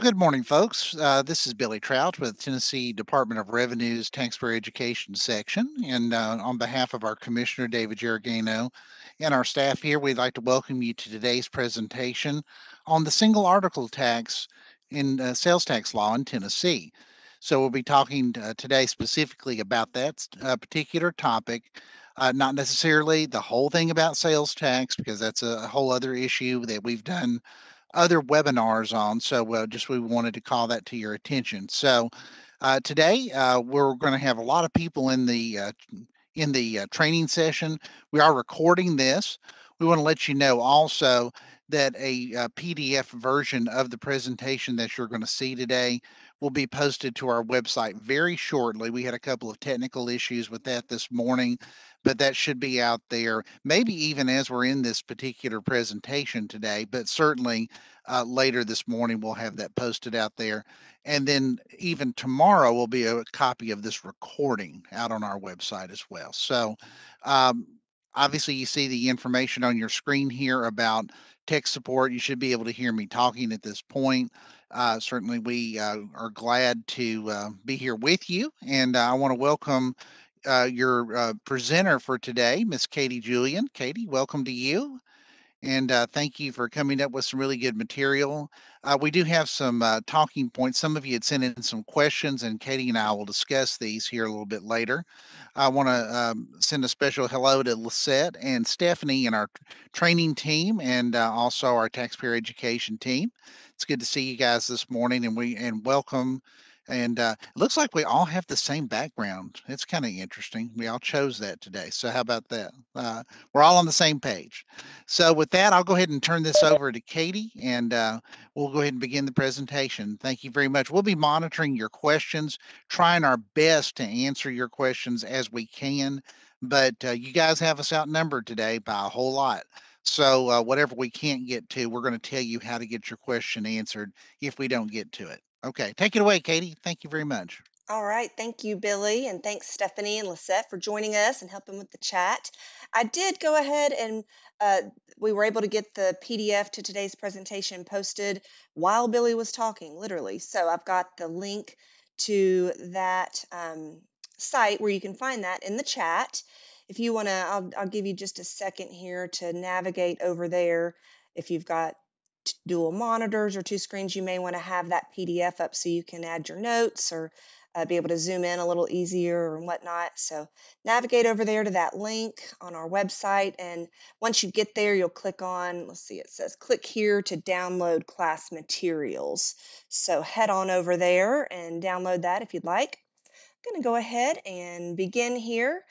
Good morning, folks. This is Billy Trout with Tennessee Department of Revenue's Taxpayer Education section. And on behalf of our Commissioner, David Geragano, and our staff here, we'd like to welcome you to today's presentation on the single article tax in sales tax law in Tennessee. So we'll be talking today specifically about that particular topic, not necessarily the whole thing about sales tax, because that's a whole other issue that we've done other webinars on. So just we wanted to call that to your attention. So today we're going to have a lot of people in the training session. We are recording this. We want to let you know also that a PDF version of the presentation that you're going to see today will be posted to our website very shortly. We had a couple of technical issues with that this morning, but that should be out there, maybe even as we're in this particular presentation today, but certainly later this morning we'll have that posted out there. And then even tomorrow will be a copy of this recording out on our website as well. So um, obviously you see the information on your screen here about tech support. You should be able to hear me talking at this point. Certainly we are glad to be here with you. And I want to welcome your presenter for today, Miss Katie Julian. Katie, welcome to you. And thank you for coming up with some really good material. We do have some talking points. Some of you had sent in some questions, and Katie and I will discuss these here a little bit later. I want to send a special hello to Lisette and Stephanie and our training team, and also our taxpayer education team. It's good to see you guys this morning, and welcome. And it looks like we all have the same background. It's kind of interesting. We all chose that today. So how about that? We're all on the same page. So with that, I'll go ahead and turn this over to Katie, and we'll go ahead and begin the presentation. Thank you very much. We'll be monitoring your questions, trying our best to answer your questions as we can, but you guys have us outnumbered today by a whole lot. So whatever we can't get to, we're going to tell you how to get your question answered if we don't get to it. Okay, take it away, Katie. Thank you very much. All right. Thank you, Billy. And thanks, Stephanie and Lisette, for joining us and helping with the chat. I did go ahead and uh, we were able to get the PDF to today's presentation posted while Billy was talking, literally. So I've got the link to that site where you can find that in the chat. If you want to, I'll give you just a second here to navigate over there. If you've got dual monitors or two screens, you may want to have that PDF up so you can add your notes or be able to zoom in a little easier and whatnot. So navigate over there to that link on our website. And once you get there, you'll click on, let's see, it says click here to download class materials. So head on over there and download that if you'd like. I'm going to go ahead and begin here.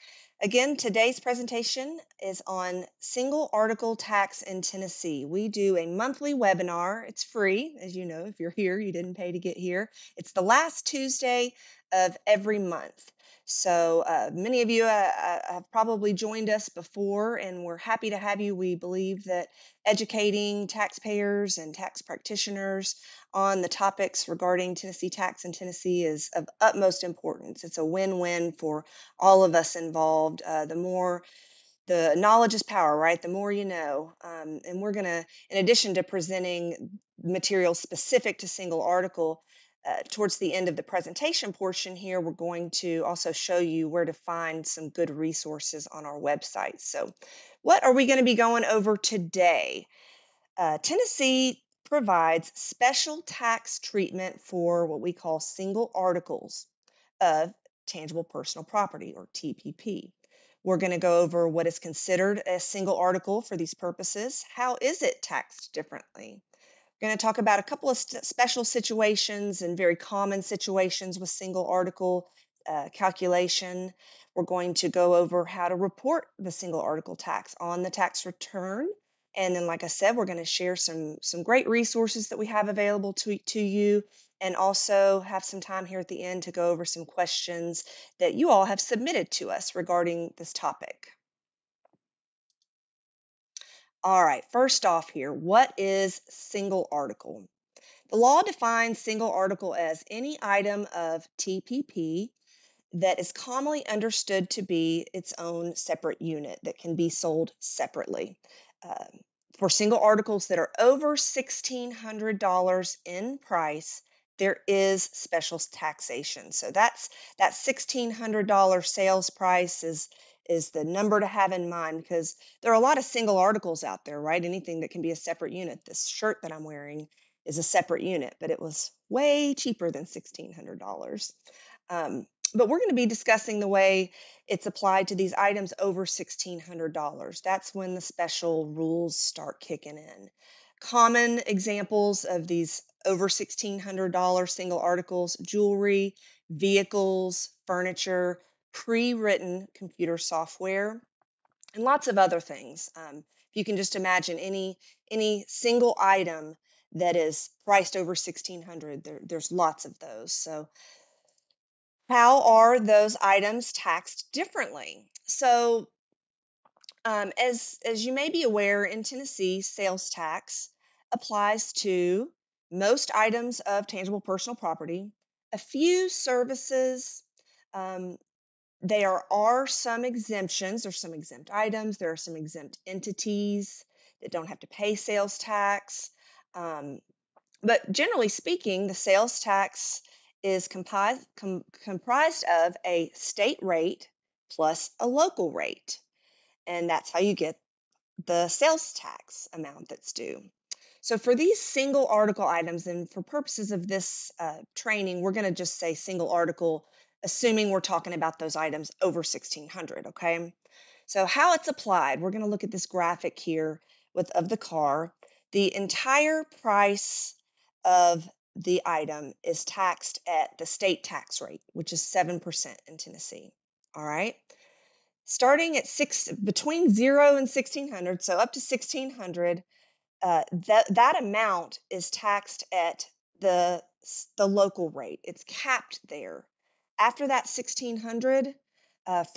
Again, today's presentation is on single article tax in Tennessee. We do a monthly webinar. It's free, as you know, if you're here, you didn't pay to get here. It's the last Tuesday of every month. So many of you have probably joined us before, and we're happy to have you. We believe that educating taxpayers and tax practitioners on the topics regarding Tennessee tax in Tennessee is of utmost importance. It's a win-win for all of us involved. The more the knowledge is power, right? The more you know. And we're going to, in addition to presenting material specific to single article, towards the end of the presentation portion here, we're going to also show you where to find some good resources on our website. So what are we going to be going over today? Tennessee provides special tax treatment for what we call single articles of tangible personal property, or TPP. We're going to go over what is considered a single article for these purposes. How is it taxed differently? We're going to talk about a couple of special situations and very common situations with single article calculation. We're going to go over how to report the single article tax on the tax return. And then, like I said, we're going to share some great resources that we have available to you, and also have some time here at the end to go over some questions that you all have submitted to us regarding this topic. All right, first off here, what is single article? The law defines single article as any item of TPP that is commonly understood to be its own separate unit that can be sold separately. Uh, For single articles that are over $1,600 in price, there is special taxation. So that $1,600 sales price is the number to have in mind because there are a lot of single articles out there, right? Anything that can be a separate unit. This shirt that I'm wearing is a separate unit, but it was way cheaper than $1,600. Um, but we're going to be discussing the way it's applied to these items over $1,600. That's when the special rules start kicking in. Common examples of these over $1,600 single articles: jewelry, vehicles, furniture, pre-written computer software, and lots of other things. If you can just imagine any single item that is priced over 1600, there's lots of those. So how are those items taxed differently? So, as you may be aware, in Tennessee, sales tax applies to most items of tangible personal property, a few services. Um, there are some exemptions. There's some exempt items. There are some exempt entities that don't have to pay sales tax. Um, but generally speaking, the sales tax is comprised of a state rate plus a local rate. And that's how you get the sales tax amount that's due. So for these single article items, and for purposes of this training, we're going to just say single article, assuming we're talking about those items over 1600, okay? So how it's applied, we're going to look at this graphic here of the car. The entire price of the item is taxed at the state tax rate, which is 7% in Tennessee. All right. Starting at between 0 and 1600, so up to 1600, that amount is taxed at the local rate. It's capped there. After that 1600,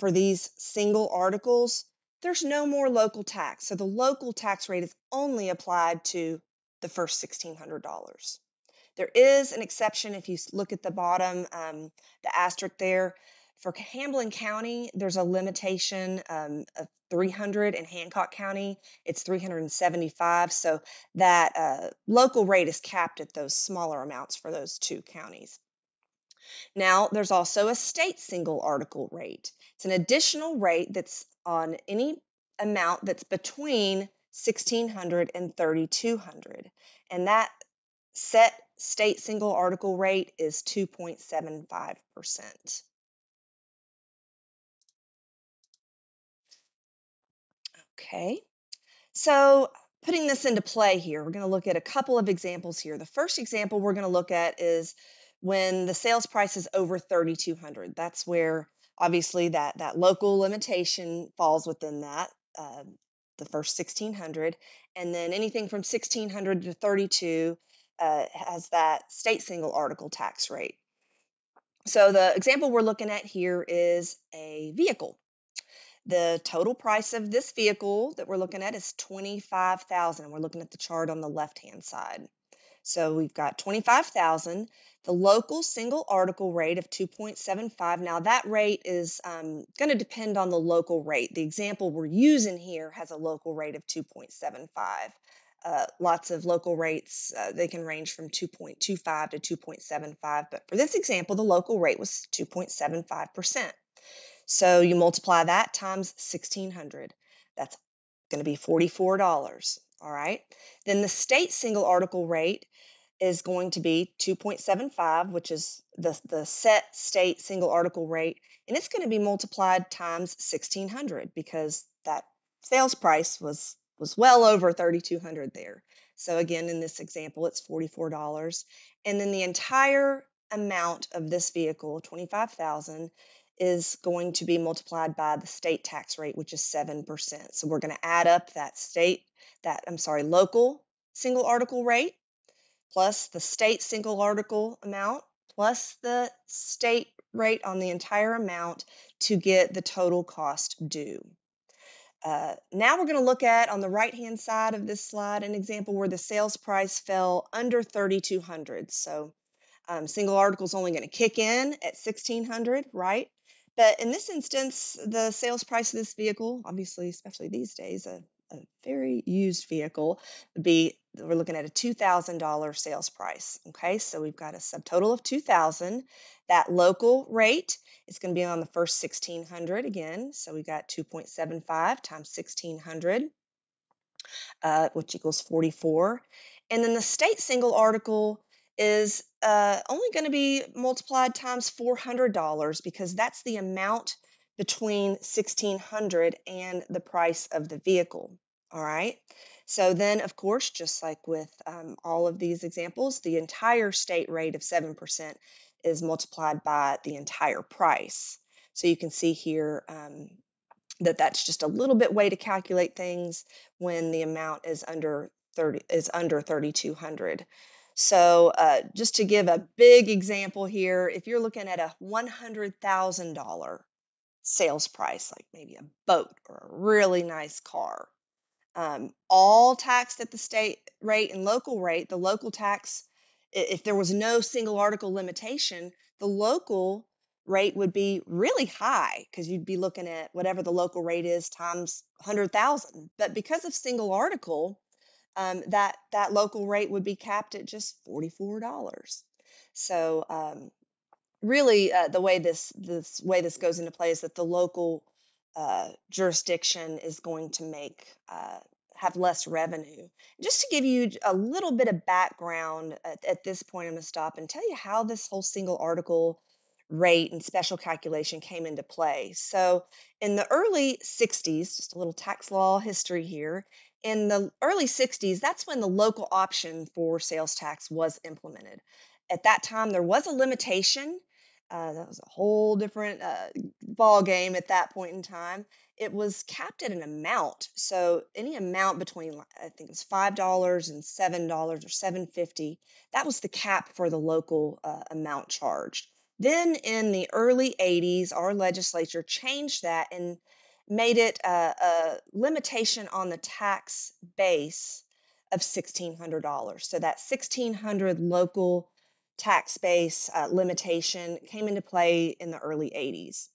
for these single articles, there's no more local tax. So the local tax rate is only applied to the first $1,600. There is an exception if you look at the bottom, the asterisk there. For Hamlin County, there's a limitation of 300. In Hancock County, it's 375. So that local rate is capped at those smaller amounts for those two counties. Now, there's also a state single article rate. It's an additional rate that's on any amount that's between 1600 and 3200. And that set state single article rate is 2.75%. Okay, so putting this into play here, we're going to look at a couple of examples here. The first example we're going to look at is when the sales price is over 3,200. That's where obviously that local limitation falls within that, the first 1,600, and then anything from 1,600 to 32 has that state single article tax rate. So the example we're looking at here is a vehicle. The total price of this vehicle that we're looking at is 25,000. We're looking at the chart on the left-hand side. So we've got 25,000, the local single article rate of 2.75. Now that rate is going to depend on the local rate. The example we're using here has a local rate of 2.75. Lots of local rates, they can range from 2.25 to 2.75, but for this example, the local rate was 2.75%. So you multiply that times 1,600. That's going to be $44. All right. Then the state single article rate is going to be 2.75, which is the set state single article rate. And it's going to be multiplied times 1,600 because that sales price was well over 3,200 there. So again, in this example, it's $44. And then the entire amount of this vehicle, 25,000, is going to be multiplied by the state tax rate, which is 7%. So we're going to add up local single article rate plus the state single article amount plus the state rate on the entire amount to get the total cost due. Now we're going to look at, on the right-hand side of this slide, an example where the sales price fell under 3,200. So single article is only going to kick in at 1,600, right? But in this instance, the sales price of this vehicle, obviously, especially these days, a a very used vehicle, would be we're looking at a $2,000 sales price. Okay, so we've got a subtotal of 2,000. That local rate is going to be on the first 1,600 again. So we got 2.75 times 1,600, which equals 44. And then the state single article is only going to be multiplied times $400 because that's the amount between 1,600 and the price of the vehicle. All right. So then, of course, just like with all of these examples, the entire state rate of 7% is multiplied by the entire price. So you can see here that's just a little bit way to calculate things when the amount is under 3,200. So just to give a big example here, if you're looking at a $100,000 sales price, like maybe a boat or a really nice car, all taxed at the state rate and local rate. The local tax, if there was no single article limitation, the local rate would be really high because you'd be looking at whatever the local rate is times 100,000. But because of single article, that local rate would be capped at just $44. So really, the way this goes into play is that the local jurisdiction is going to have less revenue. Just to give you a little bit of background at this point, I'm going to stop and tell you how this whole single article rate and special calculation came into play. So, in the early 60s, just a little tax law history here. In the early 60s, that's when the local option for sales tax was implemented. At that time, there was a limitation. That was a whole different ball game at that point in time. It was capped at an amount. So any amount between I think it was $5 and $7 or 7.50, that was the cap for the local amount charged. Then in the early 80s, our legislature changed that and made it a limitation on the tax base of $1,600. So that 1,600 local tax base limitation came into play in the early 80s.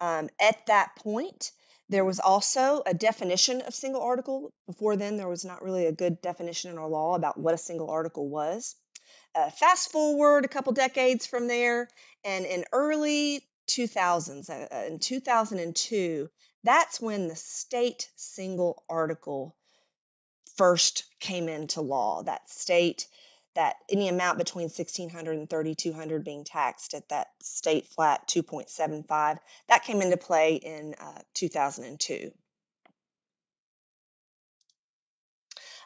At that point, there was also a definition of single article. Before then, there was not really a good definition in our law about what a single article was. Fast forward a couple decades from there, and in early 2000s, in 2002, that's when the state single article first came into law. That state that any amount between 1,600 and 3,200 being taxed at that state flat 2.75, that came into play in 2002.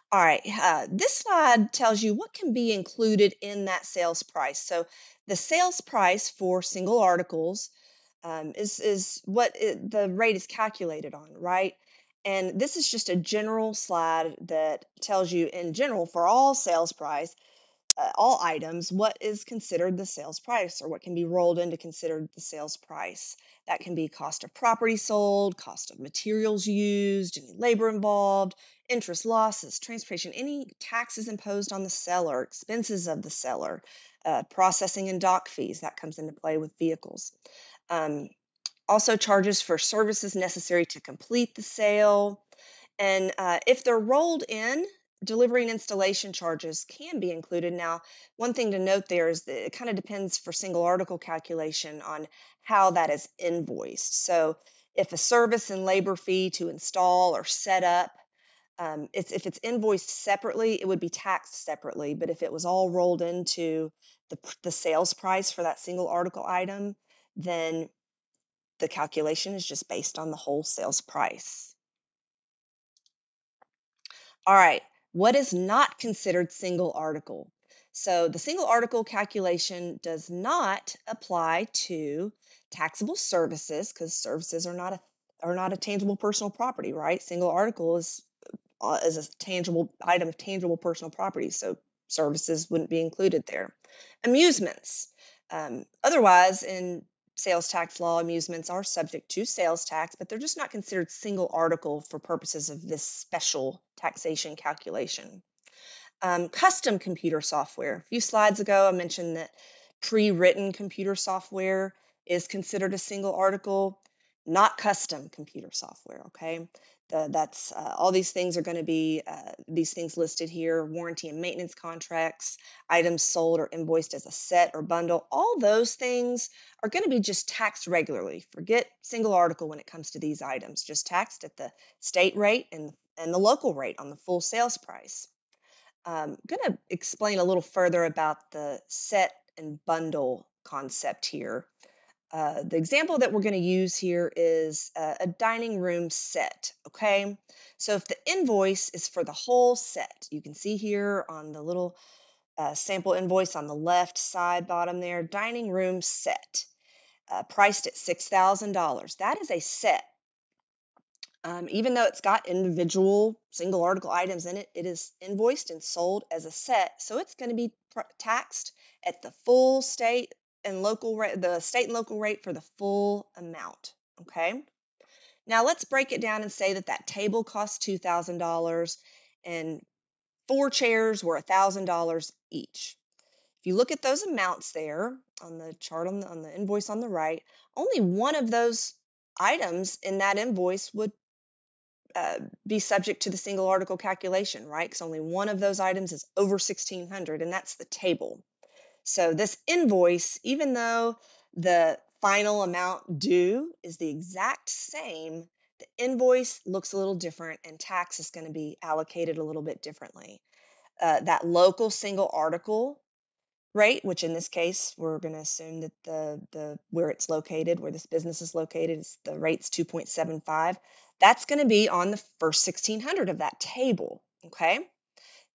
All right, this slide tells you what can be included in that sales price. So the sales price for single articles is what the rate is calculated on, right? And this is just a general slide that tells you in general for all sales price, all items, what is considered the sales price or what can be rolled into considered the sales price. That can be cost of property sold, cost of materials used, any labor involved, interest, losses, transportation, any taxes imposed on the seller, expenses of the seller, processing and dock fees. That comes into play with vehicles. Um, Also, charges for services necessary to complete the sale. And if they're rolled in, delivery and installation charges can be included. Now, one thing to note there is that it kind of depends for single article calculation on how that is invoiced. So, if a service and labor fee to install or set up, if it's invoiced separately, it would be taxed separately. But if it was all rolled into the sales price for that single article item, then the calculation is just based on the whole sales price. All right, what is not considered single article? So the single article calculation does not apply to taxable services because services are not a tangible personal property, right? Single article is a tangible item of tangible personal property, so services wouldn't be included there. Amusements. Otherwise, in sales tax law, amusements are subject to sales tax, but they're just not considered single article for purposes of this special taxation calculation. Custom computer software. A few slides ago, I mentioned that pre-written computer software is considered a single article, not custom computer software, okay? That's all these things are going to be these things listed here: warranty and maintenance contracts, items sold or invoiced as a set or bundle. All those things are going to be just taxed regularly. Forget single article when it comes to these items, just taxed at the state rate and the local rate on the full sales price. I'm going to explain a little further about the set and bundle concept here. The example that we're going to use here is a dining room set, okay? So if the invoice is for the whole set, you can see here on the little sample invoice on the left side bottom there, dining room set, priced at $6,000. That is a set. Even though it's got individual single article items in it, it is invoiced and sold as a set. So it's going to be taxed at the full state and local rate, the state and local rate for the full amount. Okay. Now let's break it down and say that that table costs $2,000 and 4 chairs were $1,000 each. If you look at those amounts there on the chart on the invoice on the right, only one of those items in that invoice would be subject to the single article calculation, right? Because only one of those items is over 1600, and that's the table. So this invoice, even though the final amount due is the exact same, the invoice looks a little different and tax is going to be allocated a little bit differently. That local single article rate, which in this case, we're going to assume that the where it's located, where this business is located, is the rate's 2.75. That's going to be on the first 1600 of that table, okay?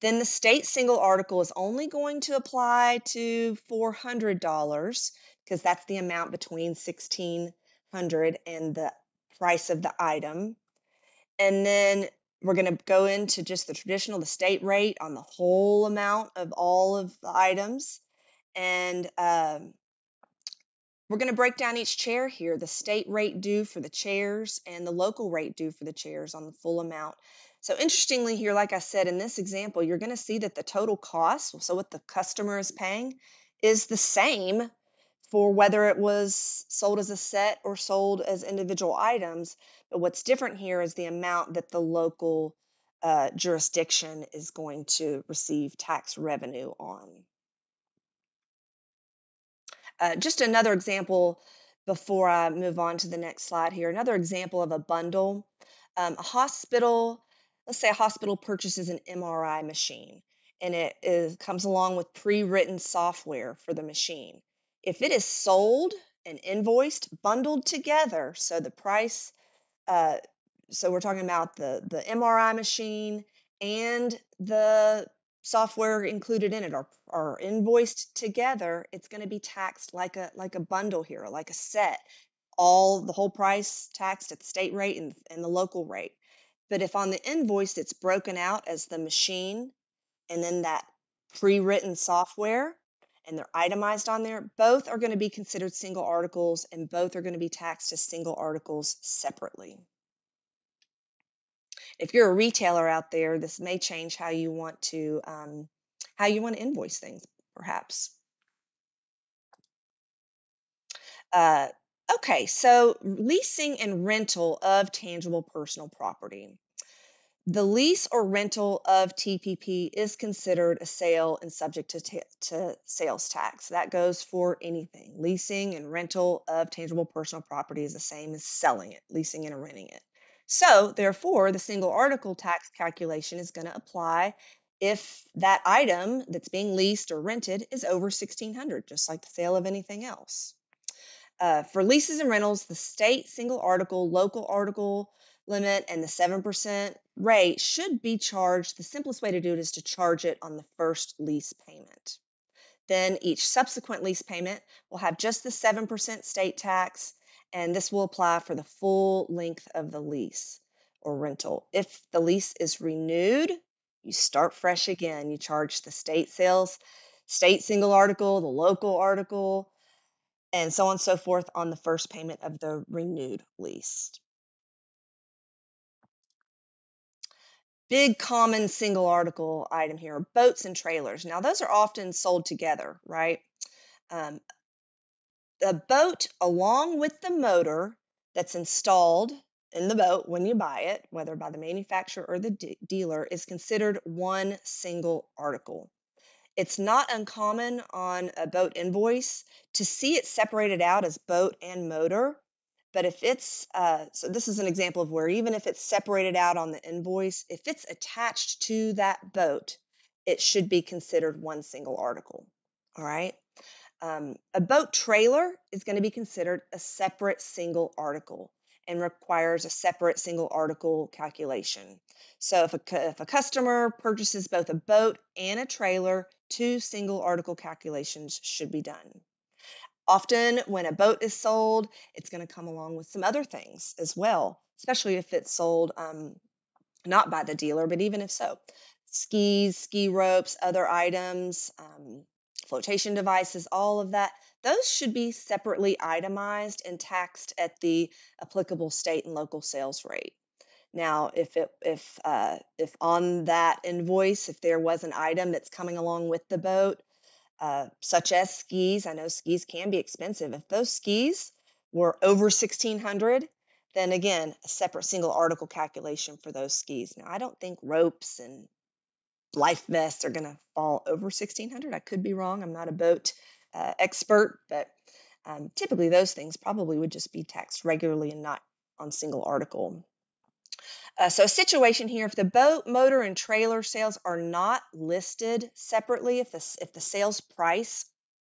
Then the state single article is only going to apply to $400 because that's the amount between 1600 and the price of the item. And then we're going to go into just the traditional, the state rate on the whole amount of all of the items. And we're going to break down each chair here, the state rate due for the chairs and the local rate due for the chairs on the full amount. So interestingly here, like I said, in this example, you're going to see that the total cost, so what the customer is paying, is the same for whether it was sold as a set or sold as individual items. But what's different here is the amount that the local jurisdiction is going to receive tax revenue on. Just another example before I move on to the next slide here. Another example of a bundle. A hospital, let's say a hospital purchases an MRI machine and comes along with pre-written software for the machine. If it is sold and invoiced, bundled together, so the price, uh, so we're talking about the MRI machine and the software included in it are invoiced together, it's going to be taxed like a bundle here, like a set. All the whole price taxed at the state rate and the local rate. But if on the invoice it's broken out as the machine and then that pre-written software and they're itemized on there, both are going to be considered single articles and both are going to be taxed as single articles separately. If you're a retailer out there, this may change how you want to invoice things, perhaps. Uh, okay, so leasing and rental of tangible personal property. The lease or rental of TPP is considered a sale and subject to sales tax. That goes for anything. Leasing and rental of tangible personal property is the same as selling it, leasing and renting it. So, therefore, the single article tax calculation is going to apply if that item that's being leased or rented is over 1600, just like the sale of anything else. For leases and rentals, the state single article, local article limit, and the 7% rate should be charged. The simplest way to do it is to charge it on the first lease payment. Then each subsequent lease payment will have just the 7% state tax, and this will apply for the full length of the lease or rental. If the lease is renewed, you start fresh again. You charge the state single article, the local article, and so on and so forth on the first payment of the renewed lease. Big common single article item here are boats and trailers. Now, those are often sold together, right? Um, the boat, along with the motor that's installed in the boat when you buy it, whether by the manufacturer or the dealer, is considered one single article. It's not uncommon on a boat invoice to see it separated out as boat and motor. But if it's, so this is an example of where even if it's separated out on the invoice, if it's attached to that boat, it should be considered one single article. All right. A boat trailer is going to be considered a separate single article and requires a separate single article calculation. So if a customer purchases both a boat and a trailer, two single article calculations should be done. Often when a boat is sold, it's going to come along with some other things as well, especially if it's sold not by the dealer, but even if so, skis, ski ropes, other items, flotation devices, all of that, those should be separately itemized and taxed at the applicable state and local sales rate. Now, if on that invoice, if there was an item that's coming along with the boat, such as skis. I know skis can be expensive. If those skis were over 1600, then again, a separate single article calculation for those skis. Now, I don't think ropes and life vests are going to fall over 1600. I could be wrong. I'm not a boat expert, but typically those things probably would just be taxed regularly and not on single article. So a situation here, if the boat, motor, and trailer sales are not listed separately, if the sales price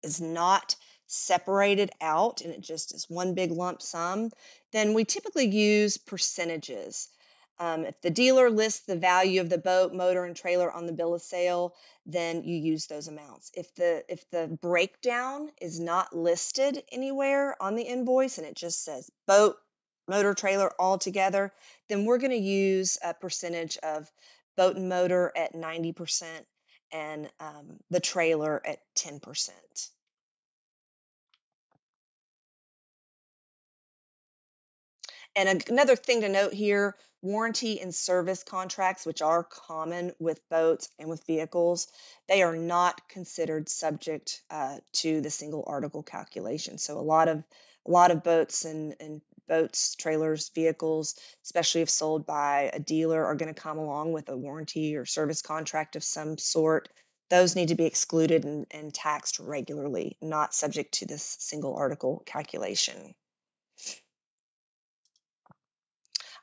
is not separated out and it just is one big lump sum, then we typically use percentages. If the dealer lists the value of the boat, motor, and trailer on the bill of sale, then you use those amounts. If the breakdown is not listed anywhere on the invoice and it just says boat, motor, trailer all together, then we're going to use a percentage of boat and motor at 90% and the trailer at 10%. And another thing to note here, warranty and service contracts, which are common with boats and with vehicles, they are not considered subject to the single article calculation. So a lot of boats and boats, trailers, vehicles, especially if sold by a dealer, are going to come along with a warranty or service contract of some sort. Those need to be excluded and taxed regularly, not subject to this single article calculation.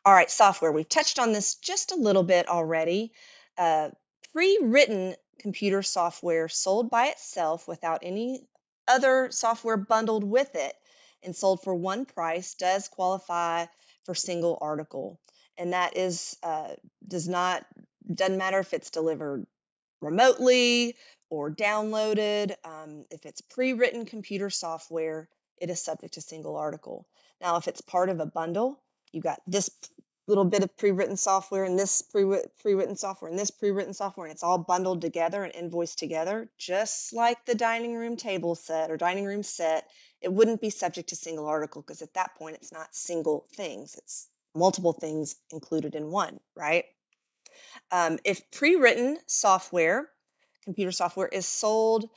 All right, software. We've touched on this just a little bit already. Uh, Pre-written computer software sold by itself without any other software bundled with it and sold for one price does qualify for single article. And that is doesn't matter if it's delivered remotely or downloaded. If it's pre-written computer software, it is subject to single article. Now, if it's part of a bundle, you got this little bit of pre-written software and this pre-written software and this pre-written software, and it's all bundled together and invoiced together, just like the dining room table set or dining room set, it wouldn't be subject to single article because at that point it's not single things, it's multiple things included in one, right? If pre-written software, computer software, is sold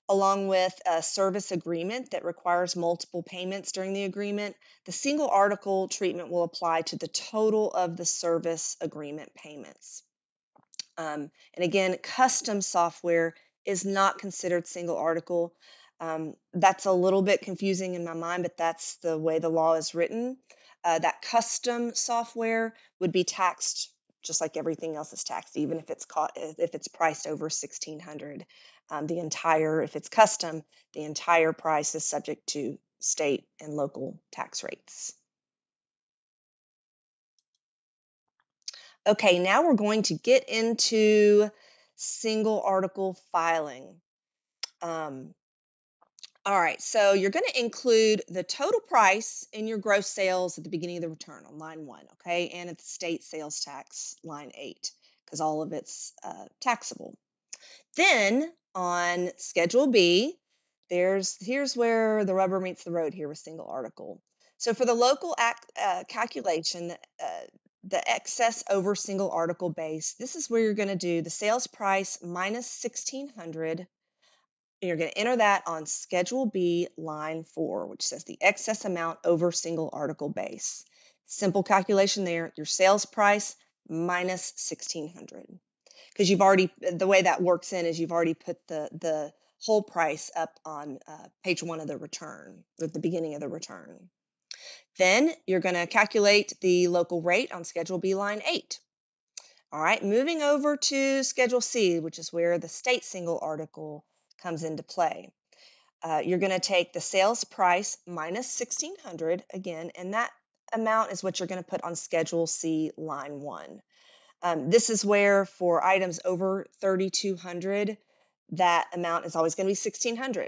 along with a service agreement that requires multiple payments during the agreement, the single article treatment will apply to the total of the service agreement payments. And again, custom software is not considered single article. That's a little bit confusing in my mind, but that's the way the law is written. That custom software would be taxed just like everything else is taxed, even if it's priced over 1600. If it's custom, the entire price is subject to state and local tax rates. Okay, now we're going to get into single article filing. Um, all right, so you're going to include the total price in your gross sales at the beginning of the return on line 1, okay, and at the state sales tax line 8, because all of it's taxable. Then on Schedule B, here's where the rubber meets the road here with single article. So for the local calculation, the excess over single article base, this is where you're going to do the sales price minus 1600. And you're going to enter that on Schedule B, line 4, which says the excess amount over single article base. Simple calculation there, your sales price minus 1,600. Because you've already, the way that works in is you've already put the whole price up on page 1 of the return, at the beginning of the return. Then you're going to calculate the local rate on Schedule B line 8. All right, moving over to Schedule C, which is where the state single article comes into play. You're going to take the sales price minus 1,600 again, and that amount is what you're going to put on Schedule C line 1. This is where for items over 3,200, that amount is always going to be 1,600.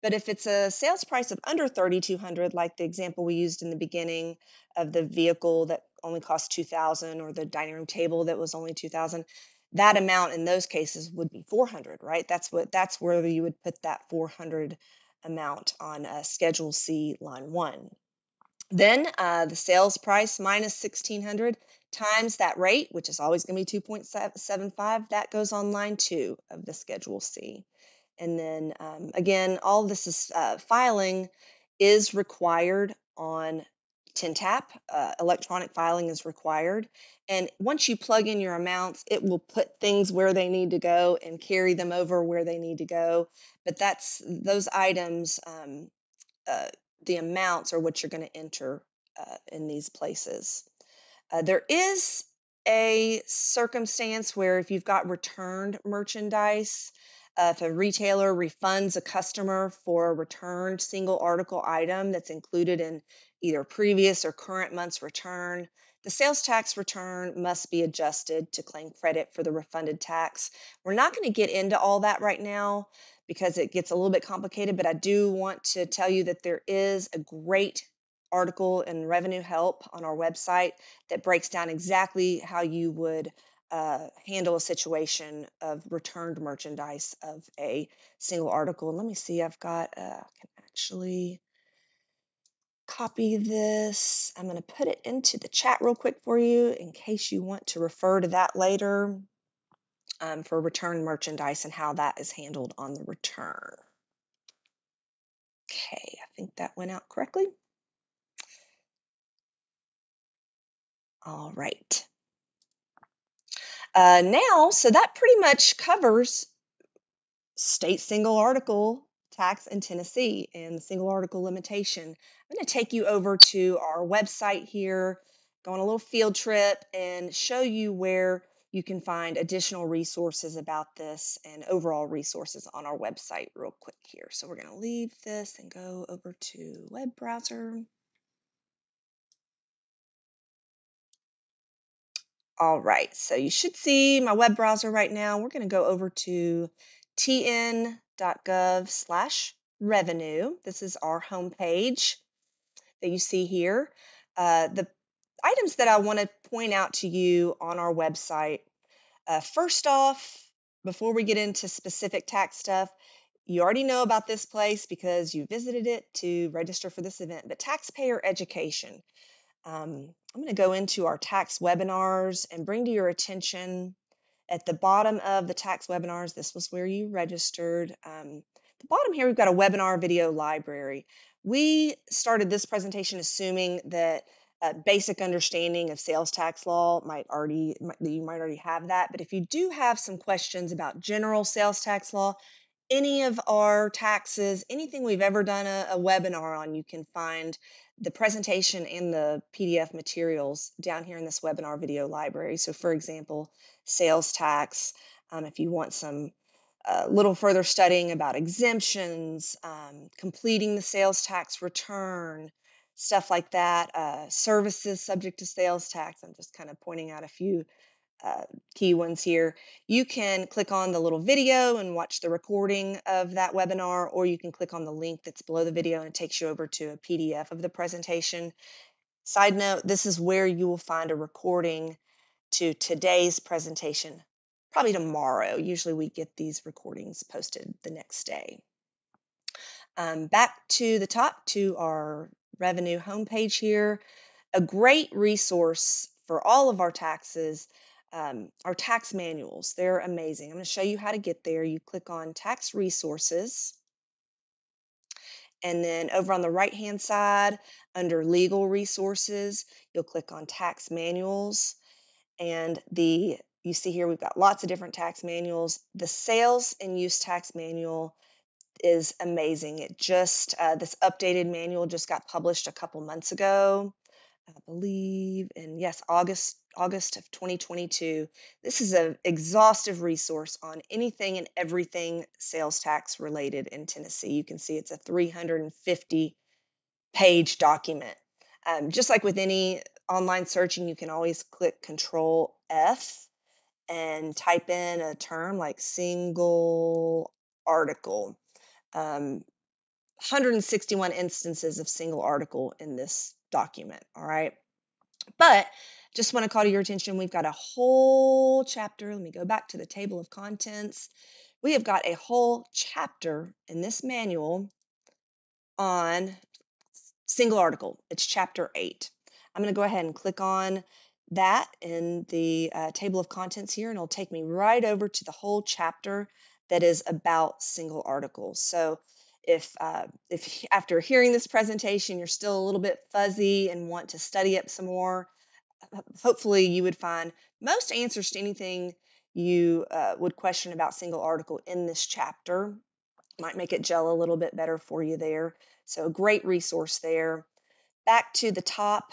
But if it's a sales price of under 3,200, like the example we used in the beginning of the vehicle that only cost 2,000, or the dining room table that was only 2,000, that amount in those cases would be 400, right? That's where you would put that 400 amount on Schedule C line 1. Then the sales price minus 1,600 times that rate, which is always going to be 2.75, that goes on line 2 of the Schedule C. And then again, all this is filing is required on TINTAP. Electronic filing is required. And once you plug in your amounts, it will put things where they need to go and carry them over where they need to go. But that's those items. Uh, the amounts are what you're going to enter in these places. There is a circumstance where if you've got returned merchandise, if a retailer refunds a customer for a returned single article item that's included in either previous or current month's return, the sales tax return must be adjusted to claim credit for the refunded tax. We're not going to get into all that right now because it gets a little bit complicated, but I do want to tell you that there is a great article in Revenue Help on our website that breaks down exactly how you would handle a situation of returned merchandise of a single article. And let me see, I've got, I can actually copy this. I'm going to put it into the chat real quick for you in case you want to refer to that later for returned merchandise and how that is handled on the return. Okay, I think that went out correctly. All right. Now, so that pretty much covers state single article tax in Tennessee and the single article limitation. I'm going to take you over to our website here, go on a little field trip, and show you where you can find additional resources about this and overall resources on our website real quick here. So we're going to leave this and go over to web browser. All right, so you should see my web browser right now. We're going to go over to tn.gov/revenue. This is our home page that you see here. The items that I want to point out to you on our website, first off, before we get into specific tax stuff, you already know about this place because you visited it to register for this event, but taxpayer education. I'm going to go into our tax webinars and bring to your attention at the bottom of the tax webinars, this was where you registered. The bottom here, we've got a webinar video library. We started this presentation assuming that a basic understanding of sales tax law you might already have that. But if you do have some questions about general sales tax law, any of our taxes, anything we've ever done a webinar on, you can find the presentation and the PDF materials down here in this webinar video library. So for example, sales tax, if you want some little further studying about exemptions, completing the sales tax return, stuff like that, services subject to sales tax. I'm just kind of pointing out a few key ones here. You can click on the little video and watch the recording of that webinar, or you can click on the link that's below the video and it takes you over to a PDF of the presentation. Side note, this is where you will find a recording to today's presentation, probably tomorrow. Usually we get these recordings posted the next day. Back to the top to our revenue homepage here. A great resource for all of our taxes, our tax manuals. They're amazing. I'm going to show you how to get there. You click on tax resources, And then over on the right-hand side, under legal resources, you'll click on tax manuals. And you see here we've got lots of different tax manuals. The sales and use tax manual is amazing. It just this updated manual just got published a couple months ago, I believe, and yes, August of 2022. This is an exhaustive resource on anything and everything sales tax related in Tennessee. You can see it's a 350-page document. Just like with any online searching, you can always click Control F and type in a term like single article. 161 instances of single article in this document. All right. But just want to call to your attention, we've got a whole chapter. Let me go back to the table of contents. We have got a whole chapter in this manual on single article. It's chapter 8. I'm going to go ahead and click on that in the table of contents here, and it'll take me right over to the whole chapter that is about single articles. So if after hearing this presentation you're still a little bit fuzzy and want to study up some more, hopefully you would find most answers to anything you would question about single article in this chapter. Might make it gel a little bit better for you there. So a great resource there. Back to the top,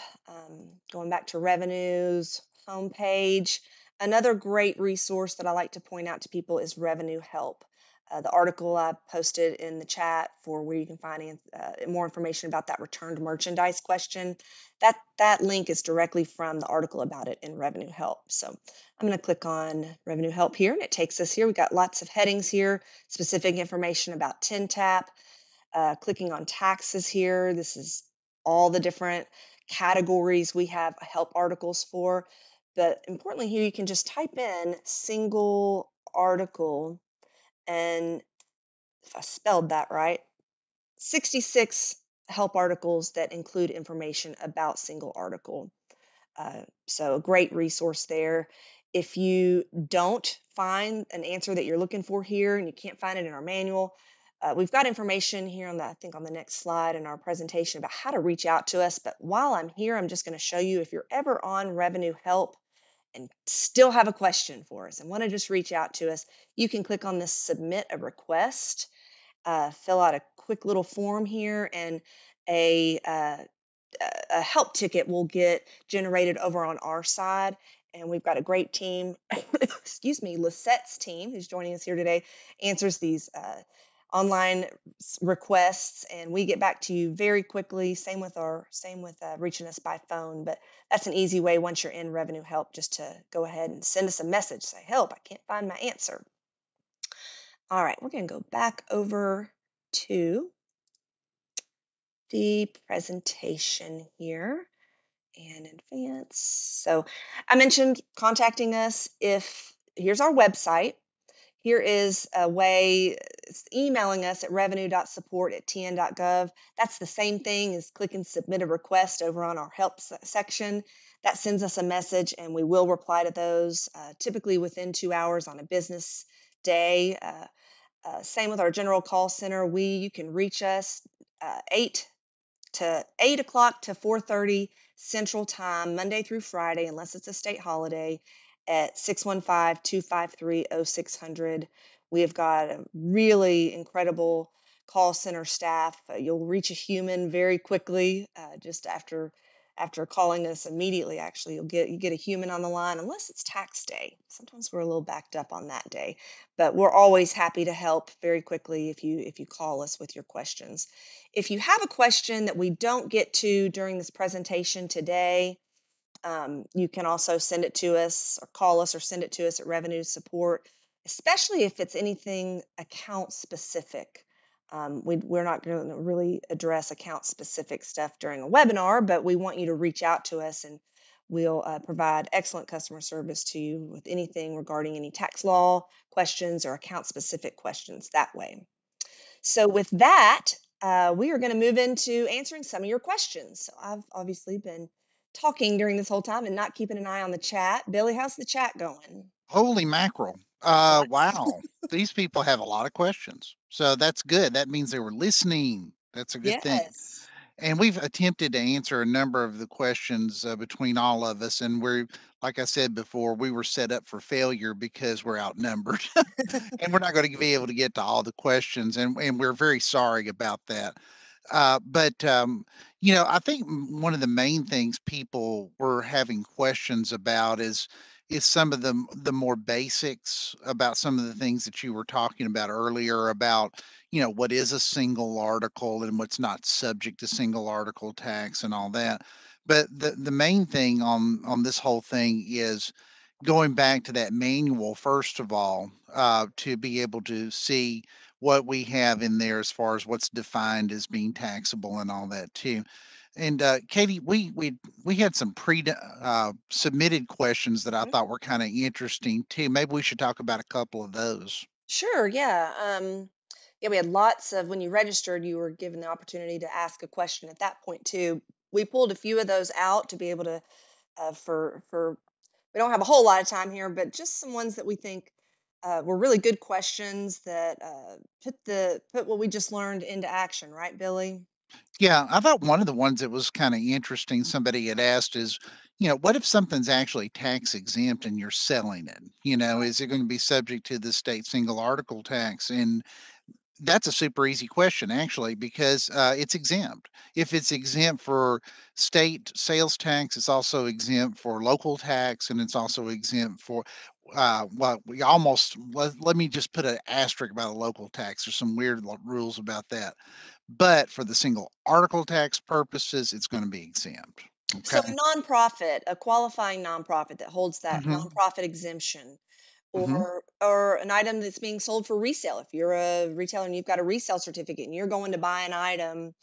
going back to revenues, homepage. Another great resource that I like to point out to people is Revenue Help. The article I posted in the chat for where you can find more information about that returned merchandise question. That link is directly from the article about it in Revenue Help. So I'm going to click on Revenue Help here, and it takes us here. We've got lots of headings here, specific information about TINTAP. Clicking on taxes here, this is all the different categories we have help articles for. But importantly here, you can just type in single article, and if I spelled that right, 66 help articles that include information about single article. So a great resource there. If you don't find an answer that you're looking for here and you can't find it in our manual, we've got information here on the, I think on the next slide in our presentation about how to reach out to us. But while I'm here, I'm just going to show you if you're ever on Revenue Help and still have a question for us and want to just reach out to us, you can click on this Submit a Request, fill out a quick little form here, and a help ticket will get generated over on our side. And we've got a great team, excuse me, Lisette's team, who's joining us here today, answers these online requests, and we get back to you very quickly. Same with reaching us by phone, but that's an easy way once you're in Revenue Help just to go ahead and send us a message, say, help, I can't find my answer. All right, we're going to go back over to the presentation here and advance. So I mentioned contacting us. If here's our website. Here is a way, emailing us at revenue.support@tn.gov. That's the same thing as clicking submit a request over on our help section. That sends us a message and we will reply to those typically within 2 hours on a business day. Same with our general call center. You can reach us 8 o'clock to 4:30 Central Time, Monday through Friday, unless it's a state holiday, at 615-253-0600. We have got a really incredible call center staff. You'll reach a human very quickly, just after calling us immediately. Actually, you get a human on the line, unless it's tax day. Sometimes we're a little backed up on that day, but we're always happy to help very quickly if you call us with your questions. If you have a question that we don't get to during this presentation today, you can also send it to us or call us or send it to us at Revenue Support, especially if it's anything account specific. We're not going to really address account specific stuff during a webinar, but we want you to reach out to us and we'll provide excellent customer service to you with anything regarding any tax law questions or account specific questions that way. So with that, we are going to move into answering some of your questions. So I've obviously been talking during this whole time and not keeping an eye on the chat. Billy, how's the chat going? Holy mackerel. What? Wow. These people have a lot of questions. So that's good. That means they were listening. That's a good thing. Yes. And we've attempted to answer a number of the questions between all of us. And we're, like I said before, we were set up for failure because we're outnumbered. And we're not going to be able to get to all the questions. And we're very sorry about that. But I think one of the main things people were having questions about is some of the more basics about some of the things that you were talking about earlier about what is a single article and what's not subject to single article tax and all that. But the main thing on this whole thing is going back to that manual first of all, to be able to see what we have in there as far as what's defined as being taxable and all that too. And Katie, we had some submitted questions that I Mhm. thought were kind of interesting too. Maybe we should talk about a couple of those. Sure, yeah. Yeah, we had lots of when you registered, you were given the opportunity to ask a question at that point too. We pulled a few of those out to be able to for we don't have a whole lot of time here, but just some ones that we think were really good questions that put what we just learned into action, right, Billy? Yeah, I thought one of the ones that was kind of interesting somebody had asked is, what if something's actually tax exempt and you're selling it? Is it going to be subject to the state single article tax? And that's a super easy question, actually, because it's exempt. If it's exempt for state sales tax, it's also exempt for local tax, and it's also exempt for well, let me just put an asterisk by the local tax. There's some weird rules about that. But for the single article tax purposes, it's going to be exempt. So Okay. a nonprofit, a qualifying nonprofit that holds that Hmm. nonprofit exemption, Hmm. or an item that's being sold for resale. If you're a retailer and you've got a resale certificate and you're going to buy an item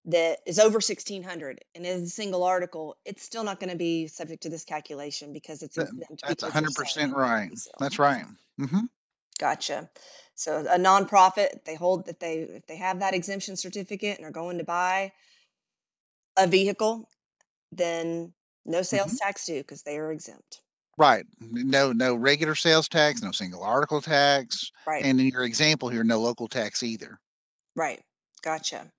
that is over 1600 and is a single article, it's still not going to be subject to this calculation because it's exempt That's because you're selling 100% it for right. resale. That's right. Hmm. Gotcha. So a nonprofit, they hold that they if they have that exemption certificate and are going to buy a vehicle, then no sales Hmm. tax due because they are exempt. Right. No regular sales tax, no single article tax, Right. and in your example here, no local tax either. Right. Gotcha.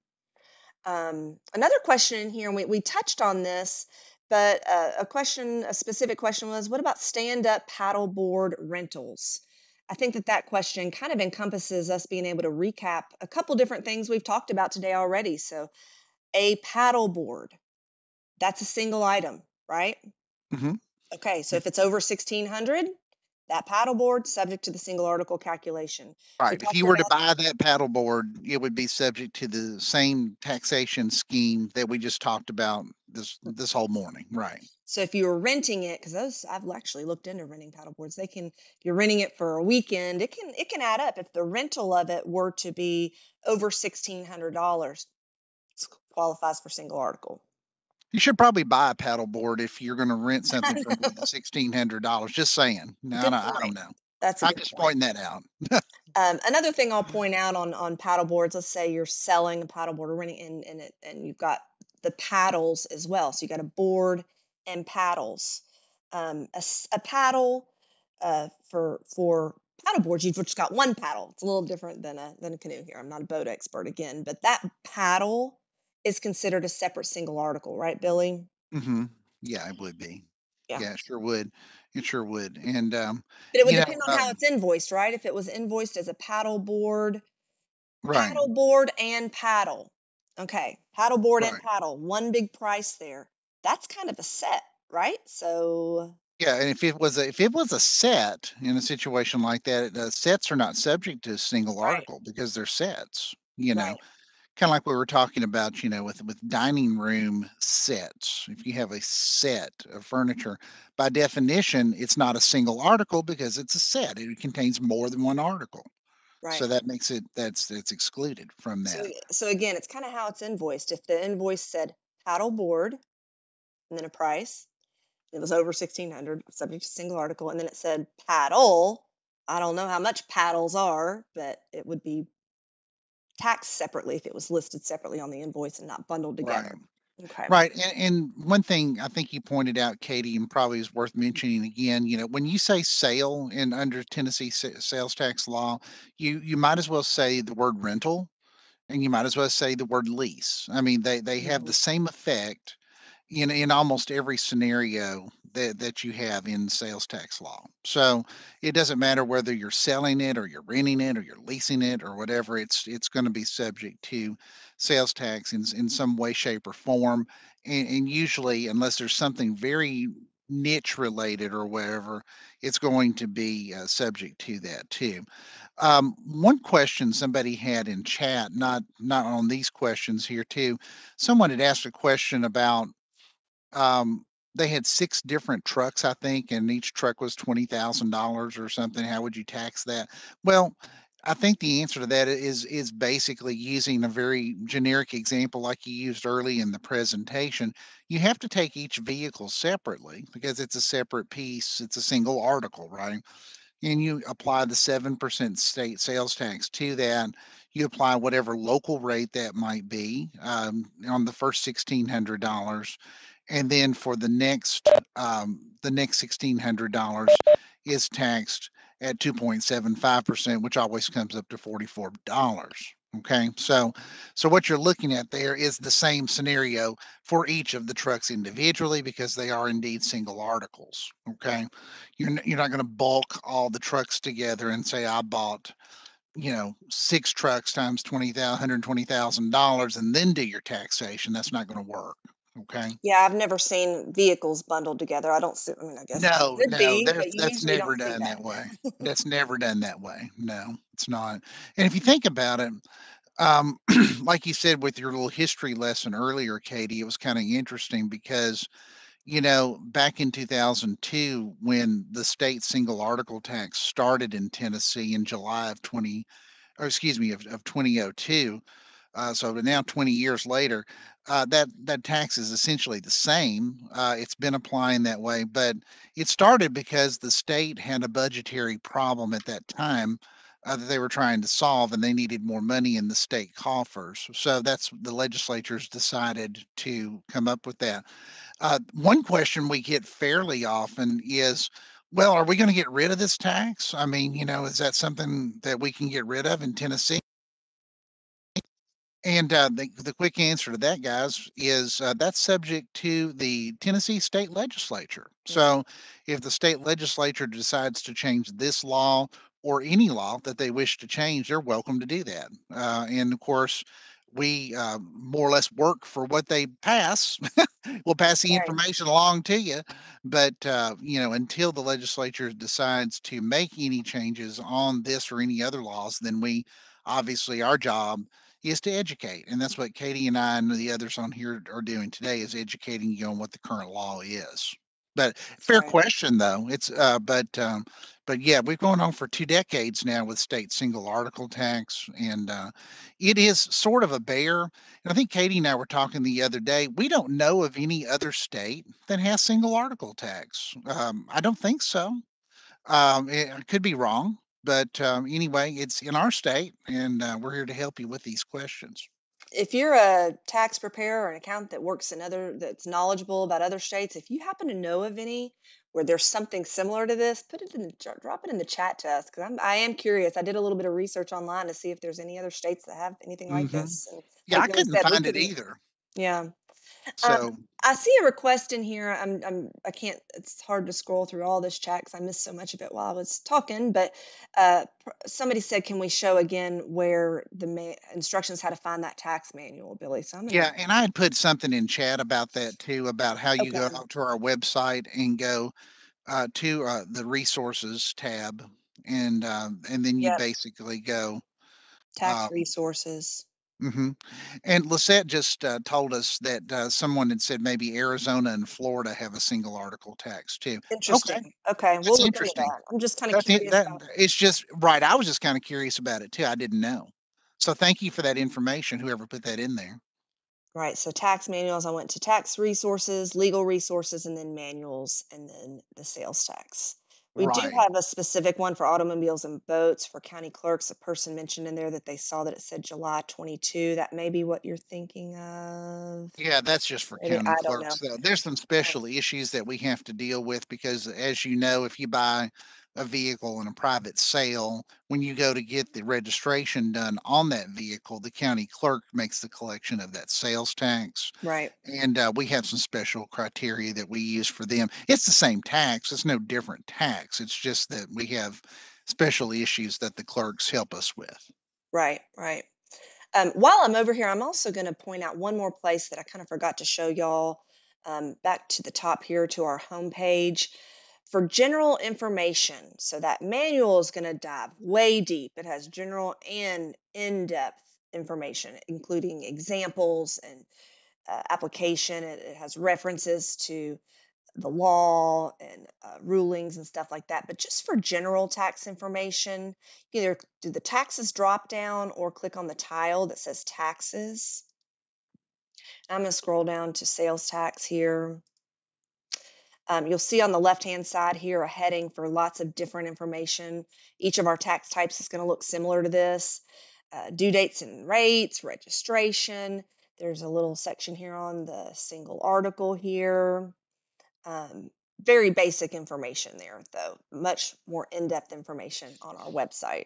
Another question in here, and we touched on this, but a specific question was, what about stand-up paddleboard rentals? I think that that question kind of encompasses us being able to recap a couple different things we've talked about today already. So, a paddleboard, that's a single item, right? Mhm. Okay, so if it's over 1600, that paddleboard subject to the single article calculation. We Right. If talked you were to about buy that paddleboard, it would be subject to the same taxation scheme that we just talked about this whole morning. Right. So if you were renting it, because those I've actually looked into renting paddle boards, they can if you're renting it for a weekend, it can add up. If the rental of it were to be over $1,600, it qualifies for single article. You should probably buy a paddleboard if you're going to rent something for more than $1,600. Just saying. No, Good I point. don't know. That's a I'm good just point. pointing that out. Another thing I'll point out on paddle boards, let's say you're selling a paddle board or renting and you've got the paddles as well. So you got a board and paddles. A paddle for paddle boards, you've just got one paddle. It's a little different than a canoe here. I'm not a boat expert again, but that paddle is considered a separate single article, right, Billy? Hmm. Yeah, it would be. Yeah. Yeah, it sure would. It sure would. And But it would you know, depend on how it's invoiced, right? If it was invoiced as a paddle board, right, paddleboard and paddle. Okay, paddleboard and right. paddle, one big price there. That's kind of a set, right? So, Yeah, and if it was a set in a situation like that, sets are not subject to a single right, article because they're sets. right, Kind of like we were talking about, with dining room sets. If you have a set of furniture, by definition, it's not a single article because it's a set. It contains more than one article. right. So that makes that's excluded from So, that. so again, it's kind of how it's invoiced. If the invoice said paddleboard and then a price, it was over 1600, subject to single article, and then it said paddle. I don't know how much paddles are, but it would be taxed separately if it was listed separately on the invoice and not bundled Right. together. Okay. Right. And one thing I think you pointed out, Katie, and probably is worth mentioning again, when you say sale in under Tennessee sales tax law, you might as well say the word rental, and you might as well say the word lease. I mean, they have the Mhm. same effect in almost every scenario that you have in sales tax law. So it doesn't matter whether you're selling it or you're renting it or you're leasing it or whatever. It's going to be subject to sales tax in some way, shape, or form. And usually, unless there's something very niche related or whatever, it's going to be subject to that too. One question somebody had in chat, not on these questions here too. Someone had asked a question about um, they had 6 different trucks, I think, and each truck was $20,000 or something. How would you tax that? Well, I think the answer to that is basically using a very generic example like you used early in the presentation. You have to take each vehicle separately because it's a separate piece, it's a single article, right? And you apply the 7% state sales tax to that. You apply whatever local rate that might be on the first $1,600, and then for the next $1,600 is taxed at 2.75%, which always comes up to $44. Okay, so what you're looking at there is the same scenario for each of the trucks individually because they are indeed single articles. Okay, you're not going to bulk all the trucks together and say I bought 6 trucks times $120,000 and then do your taxation. That's not going to work. Okay. Yeah, I've never seen vehicles bundled together. I don't see I mean, I guess it No, could no, be, but you that's usually never don't see done that. that way. That's never done that way. No, it's not. And if you think about it, um, like you said with your little history lesson earlier, Katie, it was kind of interesting because, back in 2002, when the state single article tax started in Tennessee in July of 20, or excuse me, of 2002, so now 20 years later, that tax is essentially the same. It's been applying that way, but it started because the state had a budgetary problem at that time that they were trying to solve, and they needed more money in the state coffers. So that's the legislatures decided to come up with that. One question we get fairly often is, well, are we going to get rid of this tax? I mean, is that something that we can get rid of in Tennessee? And the quick answer to that, guys, is that's subject to the Tennessee state legislature. Mm, So if the state legislature decides to change this law or any law that they wish to change, they're welcome to do that. And of course, we more or less work for what they pass. We'll pass the right, information along to you, but until the legislature decides to make any changes on this or any other laws, then we obviously our job is to educate. And that's what Katie and I and the others on here are doing today is educating you on what the current law is. But fair right. question though. But yeah, we've gone on for 2 decades now with state single article tax, and it is sort of a bear. And I think Katie and I were talking the other day. We don't know of any other state that has single article tax. I don't think so. I could be wrong, but anyway, it's in our state, and we're here to help you with these questions. If you're a tax preparer or an accountant that works in other that's knowledgeable about other states, if you happen to know of any where there's something similar to this, put it in drop it in the chat to us because I am curious. I did a little bit of research online to see if there's any other states that have anything like Hmm. this. And Yeah, like I Billy couldn't said, we find it couldn't. either. Yeah. Um, So, I see a request in here. I can't. It's hard to scroll through all this chat because I missed so much of it while I was talking. But somebody said, "Can we show again where the instructions how to find that tax manual, Billy?" So I'm gonna. yeah, and I had put something in chat about that too, about how you go Okay. out to our website and go to the resources tab, and then you Yep. basically go. Tax Um, resources. mhm. And Lisette just told us that someone had said maybe Arizona and Florida have a single article tax too. Okay, Interesting. Okay, we'll that's look into interesting. that. I'm just kind of That's it. curious That about. it's just right. I was just kind of curious about it too. I didn't know. So thank you for that information. Whoever put that in there. Right. So tax manuals, I went to tax resources, legal resources, and then manuals, and then the sales tax. We do Right. have a specific one for automobiles and boats for county clerks. A person mentioned in there that they saw that it said July 22. That may be what you're thinking of. Yeah, that's just for Maybe county I don't know. clerks, though. There's some special issues that we have to deal with because, as you know, if you buy a vehicle in a private sale, when you go to get the registration done on that vehicle, the county clerk makes the collection of that sales tax. Right. And we have some special criteria that we use for them. It's the same tax, it's no different tax. It's just that we have special issues that the clerks help us with. Right. Right. While I'm over here, I'm also going to point out one more place that I kind of forgot to show y'all. Back to the top here to our homepage for general information. So that manual is going to dive way deep. It has general and in-depth information, including examples and application. It has references to the law and rulings and stuff like that. But just for general tax information, either do the taxes drop down or click on the tile that says taxes. I'm going to scroll down to sales tax here. You'll see on the left-hand side here a heading for lots of different information. Each of our tax types is going to look similar to this. Due dates and rates, registration. There's a little section here on the single article here. Um, Very basic information there, though. Much more in-depth information on our website.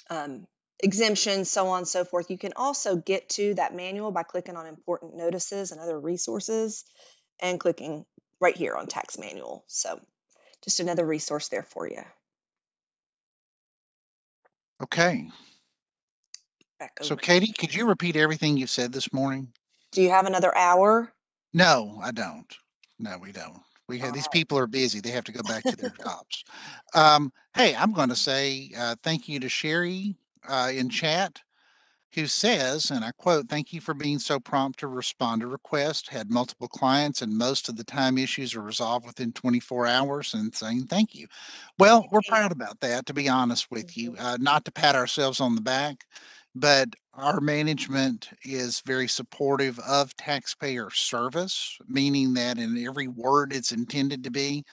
Um, Exemptions, so on and so forth. You can also get to that manual by clicking on important notices and other resources and clicking right here on tax manual. So just another resource there for you. Okay. Back So, over. Katie, could you repeat everything you said this morning? Do you have another hour? No, I don't. No, we don't. We have All these right. people are busy. They have to go back to their jobs. Hey, I'm going to say thank you to Sherry in chat, who says, and I quote, "Thank you for being so prompt to respond to requests. Had multiple clients, and most of the time issues are resolved within 24 hours." And saying thank you. Well, we're Hey. proud about that, to be honest with you. Mhm. Not to pat ourselves on the back, but our management is very supportive of taxpayer service, meaning that in every word it's intended to be,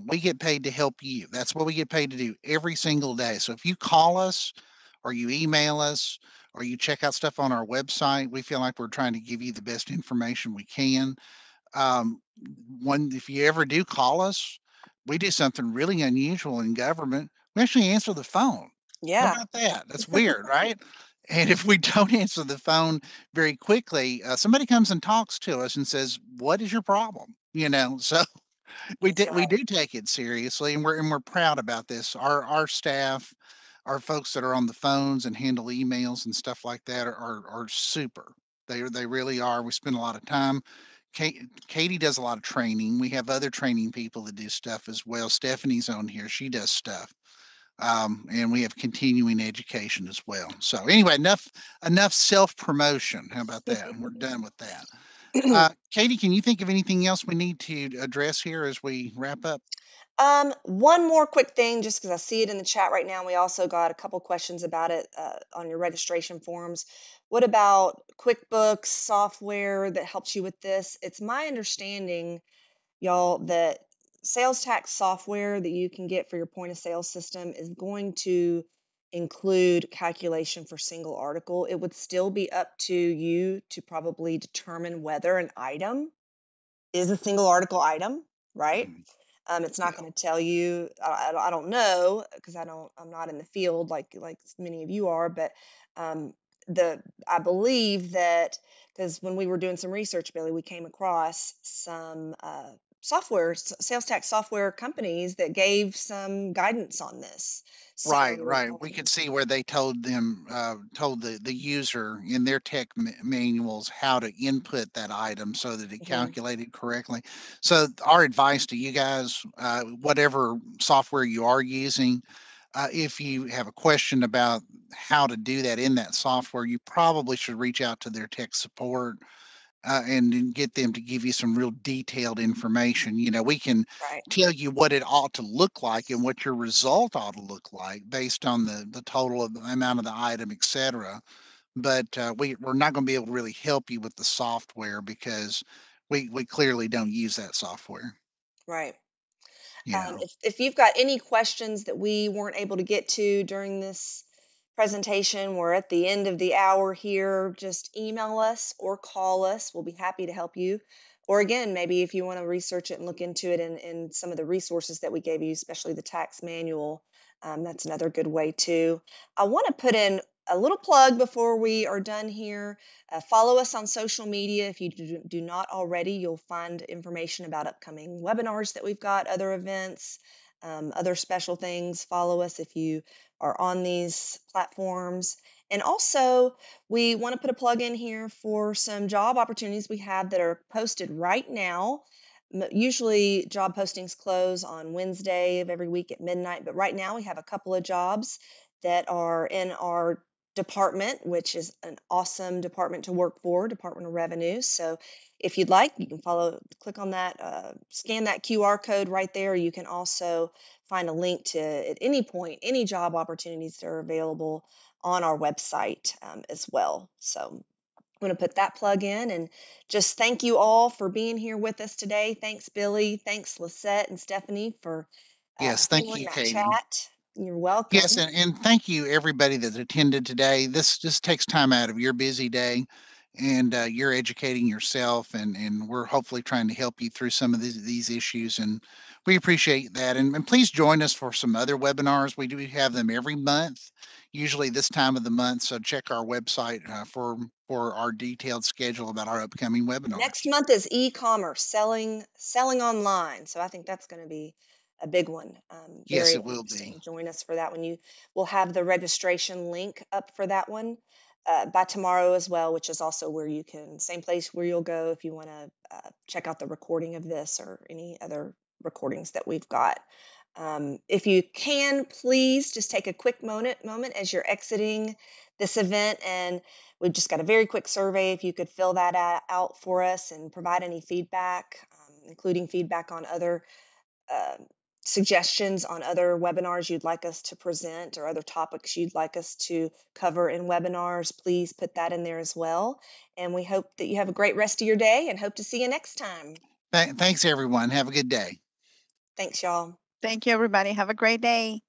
we get paid to help you. That's what we get paid to do every single day. So if you call us or you email us or you check out stuff on our website, we feel like we're trying to give you the best information we can. Um, if you ever do call us, we do something really unusual in government. We actually answer the phone. How Yeah. about that? That's weird, right? And if we don't answer the phone very quickly, somebody comes and talks to us and says, "What is your problem?" So That's we right. do take it seriously, and we're proud about this. Our staff, our folks that are on the phones and handle emails and stuff like that are super. They really are. We spend a lot of time. Katie does a lot of training. We have other training people that do stuff as well. Stephanie's on here. She does stuff. And we have continuing education as well. So anyway, enough self promotion. How about that? And we're done with that. Katie, can you think of anything else we need to address here as we wrap up? One more quick thing, just because I see it in the chat right now. We also got a couple questions about it on your registration forms. What about QuickBooks software that helps you with this? It's my understanding, y'all, that sales tax software that you can get for your point of sale system is going to include calculation for single article. It would still be up to you to probably determine whether an item is a single article item, right? Mhm. It's not Yeah. going to tell you. I don't know because I'm not in the field like many of you are. But um, I believe that because when we were doing some research, Billy, we came across some sales tax software companies that gave some guidance on this. Right, So right. We could see where they told the user in their tech manuals how to input that item so that it mhm, calculated correctly. So our advice to you guys, whatever software you are using, if you have a question about how to do that in that software, you probably should reach out to their tech support and then get them to give you some real detailed information. We can right, tell you what it ought to look like and what your result ought to look like based on the total of the amount of the item, et cetera. But we're not going to be able to really help you with the software because we clearly don't use that software. right. Yeah. If you've got any questions that we weren't able to get to during this presentation, we're at the end of the hour here. Just email us or call us. We'll be happy to help you. Or again, maybe if you want to research it and look into it in some of the resources that we gave you, especially the tax manual, that's another good way too. I want to put in a little plug before we are done here. Follow us on social media. If you do not already, you'll find information about upcoming webinars that we've got, other events, other special things. Follow us if you are on these platforms. And also, we want to put a plug in here for some job opportunities we have that are posted right now. Usually, job postings close on Wednesday of every week at midnight, but right now we have a couple of jobs that are in our department, which is an awesome department to work for, Department of Revenue. So, if you'd like, you can click on that, scan that QR code right there. You can also find a link to, at any point, any job opportunities that are available on our website as well. So I'm going to put that plug in and just thank you all for being here with us today. Thanks, Billy. Thanks, Lisette and Stephanie, for Yes, thank handling you, that Katie. chat. You're welcome. Yes, and thank you everybody that attended today. This just takes time out of your busy day, and you're educating yourself, and we're hopefully trying to help you through some of these issues, and we appreciate that. And please join us for some other webinars. We do have them every month, usually this time of the month. So check our website for our detailed schedule about our upcoming Next webinars. month is e-commerce, selling online. So I think that's going to be a big one. Yes, Very it will be. interesting. Join us for that one. You will have the registration link up for that one by tomorrow as well, which is also where you can, same place where you'll go if you want to check out the recording of this or any other recordings that we've got. If you can, please just take a quick moment as you're exiting this event, and we've just got a very quick survey. If you could fill that out for us and provide any feedback, including feedback on other uh, suggestions on other webinars you'd like us to present or other topics you'd like us to cover in webinars, please put that in there as well. And we hope that you have a great rest of your day and hope to see you next time. Thanks, everyone. Have a good day. Thanks, y'all. Thank you, everybody. Have a great day.